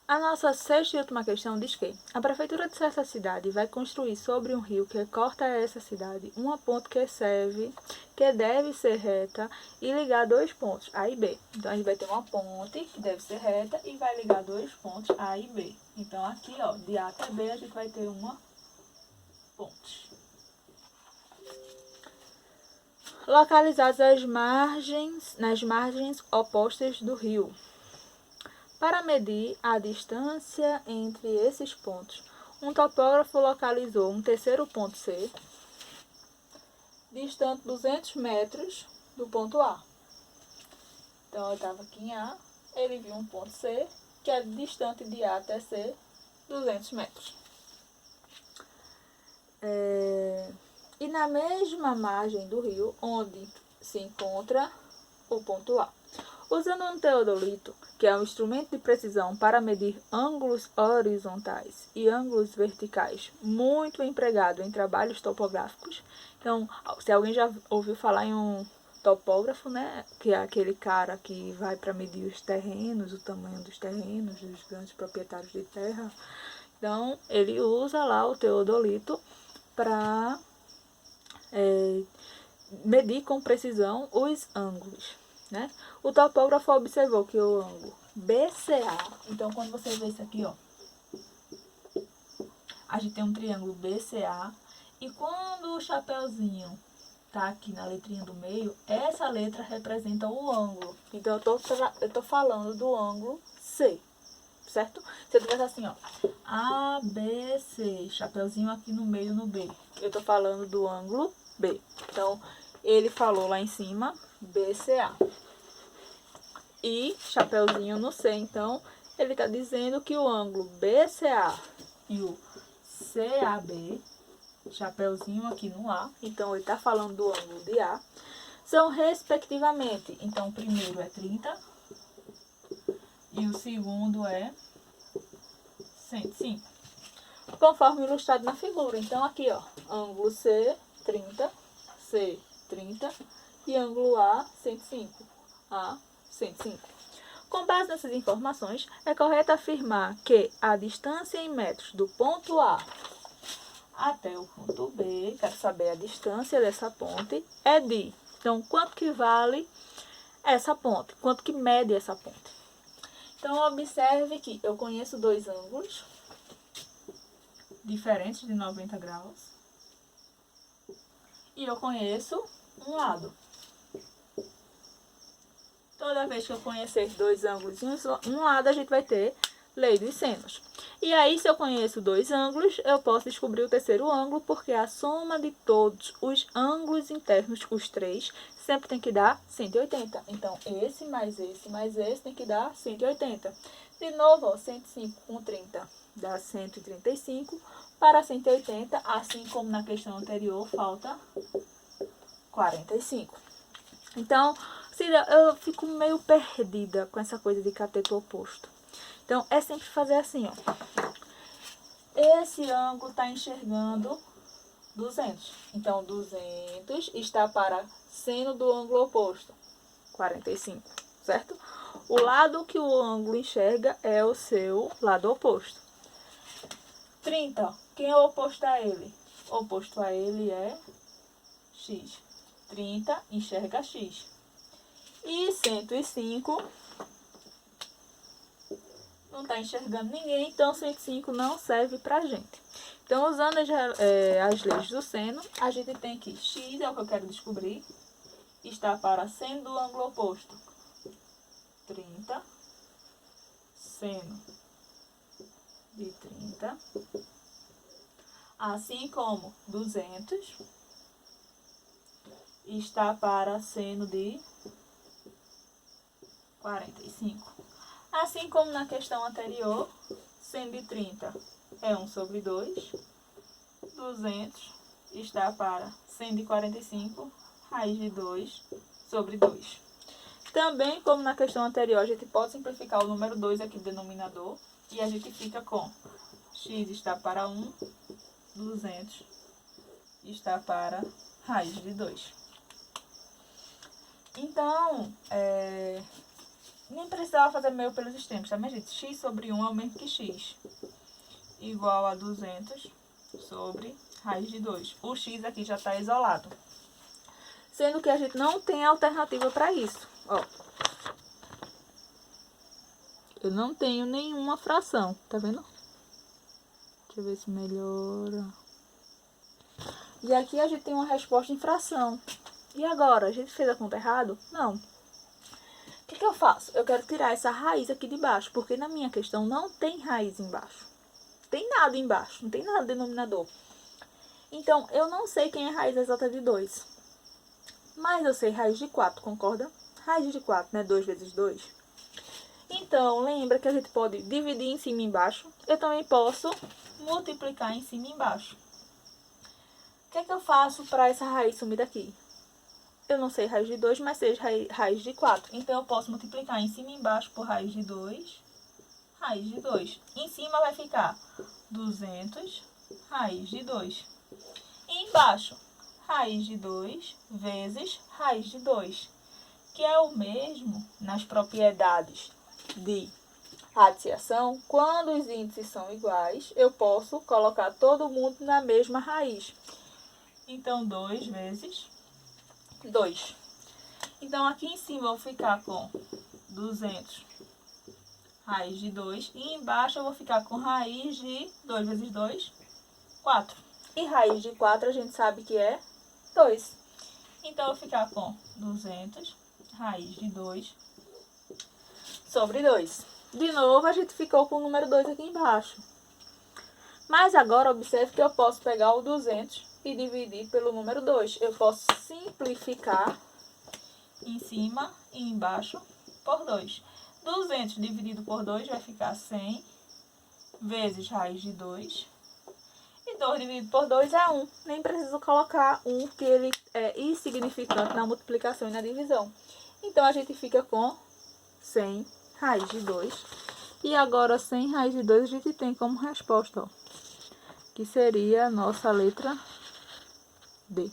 A nossa sexta e última questão diz que a prefeitura de certa cidade vai construir sobre um rio que corta essa cidade uma ponte que deve ser reta e ligar dois pontos, A e B. Então, a gente vai ter uma ponte que deve ser reta e vai ligar dois pontos, A e B. Então, aqui, ó, de A até B, a gente vai ter uma ponte. Localizadas nas margens opostas do rio. Para medir a distância entre esses pontos, um topógrafo localizou um terceiro ponto C, distante 200 metros do ponto A. Então, eu estava aqui em A, ele viu um ponto C, que é distante de A até C, 200 metros. E na mesma margem do rio, onde se encontra o ponto A. Usando um teodolito, que é um instrumento de precisão para medir ângulos horizontais e ângulos verticais, muito empregado em trabalhos topográficos. Então, se alguém já ouviu falar em um topógrafo, né, que é aquele cara que vai para medir os terrenos, o tamanho dos terrenos, dos grandes proprietários de terra. Então, ele usa lá o teodolito para medir com precisão os ângulos. Né? O topógrafo observou que o ângulo BCA, então quando você vê isso aqui, ó, a gente tem um triângulo BCA, e quando o chapeuzinho tá aqui na letrinha do meio, essa letra representa o ângulo. Então eu tô falando do ângulo C, certo? Se eu tivesse assim, ó, ABC, chapeuzinho aqui no meio no B, eu tô falando do ângulo B. Então, ele falou lá em cima, BCA. E chapeuzinho no C, então, ele está dizendo que o ângulo BCA e o CAB, chapeuzinho aqui no A, então ele está falando do ângulo de A, são respectivamente, então o primeiro é 30 e o segundo é 105, conforme ilustrado na figura. Então aqui, ó, ângulo C, 30, C, 30 e ângulo A, 105, A, 105. Com base nessas informações, é correto afirmar que a distância em metros do ponto A até o ponto B, quero saber a distância dessa ponte, é de. Então, quanto que vale essa ponte? Quanto que mede essa ponte? Então, observe que eu conheço dois ângulos diferentes de 90 graus e eu conheço um lado. Toda vez que eu conhecer dois ângulos em um lado, a gente vai ter lei dos senos. E aí, se eu conheço dois ângulos, eu posso descobrir o terceiro ângulo, porque a soma de todos os ângulos internos, os três, sempre tem que dar 180. Então, esse mais esse tem que dar 180. De novo, ó, 105 com 30 dá 135. Para 180, assim como na questão anterior, falta 45. Então, eu fico meio perdida com essa coisa de cateto oposto. Então, é sempre fazer assim, ó. Esse ângulo está enxergando 200. Então, 200 está para seno do ângulo oposto, 45, certo? O lado que o ângulo enxerga é o seu lado oposto. 30, quem é o oposto a ele? O oposto a ele é x. 30 enxerga x. E 105 não está enxergando ninguém, então 105 não serve para a gente. Então, usando as leis do seno, a gente tem que x é o que eu quero descobrir, está para seno do ângulo oposto, 30, seno de 30, assim como 200 está para seno de 45. Assim como na questão anterior, seno de 30 é 1 sobre 2, 200 está para seno de 45, raiz de 2 sobre 2. Também, como na questão anterior, a gente pode simplificar o número 2 aqui no denominador, e a gente fica com x está para 1, 200 está para raiz de 2. Então, nem precisava fazer meio pelos extremos, tá, minha gente? X sobre 1 é o mesmo que x. Igual a 200 sobre raiz de 2. O x aqui já está isolado. Sendo que a gente não tem alternativa para isso. Ó. Eu não tenho nenhuma fração, tá vendo? Deixa eu ver se melhora. E aqui a gente tem uma resposta em fração. E agora? A gente fez a conta errado? Não. O que eu faço? Eu quero tirar essa raiz aqui de baixo, porque na minha questão não tem raiz embaixo. Tem nada embaixo, não tem nada denominador. Então, eu não sei quem é raiz exata de 2. Mas eu sei raiz de 4, concorda? Raiz de 4, né? 2 vezes 2. Então, lembra que a gente pode dividir em cima e embaixo. Eu também posso multiplicar em cima e embaixo. O que é que eu faço para essa raiz sumir daqui? Eu não sei raiz de 2, mas sei raiz de 4. Então, eu posso multiplicar em cima e embaixo por raiz de 2, raiz de 2. Em cima vai ficar 200, raiz de 2. E embaixo, raiz de 2 vezes raiz de 2, que é o mesmo nas propriedades de radiciação. Quando os índices são iguais, eu posso colocar todo mundo na mesma raiz. Então, 2 vezes 2. Então, aqui em cima eu vou ficar com 200 raiz de 2. E embaixo eu vou ficar com raiz de 2 vezes 2, 4. E raiz de 4 a gente sabe que é 2. Então, eu vou ficar com 200 raiz de 2 sobre 2. De novo, a gente ficou com o número 2 aqui embaixo. Mas agora, observe que eu posso pegar o 200 e dividir pelo número 2. Eu posso simplificar em cima e embaixo por 2. 200 dividido por 2 vai ficar 100 vezes raiz de 2. E 2 dividido por 2 é 1. Nem preciso colocar 1, que ele é insignificante na multiplicação e na divisão. Então, a gente fica com 100 raiz de 2. E agora, 100 raiz de 2 a gente tem como resposta, ó, que seria a nossa letra D.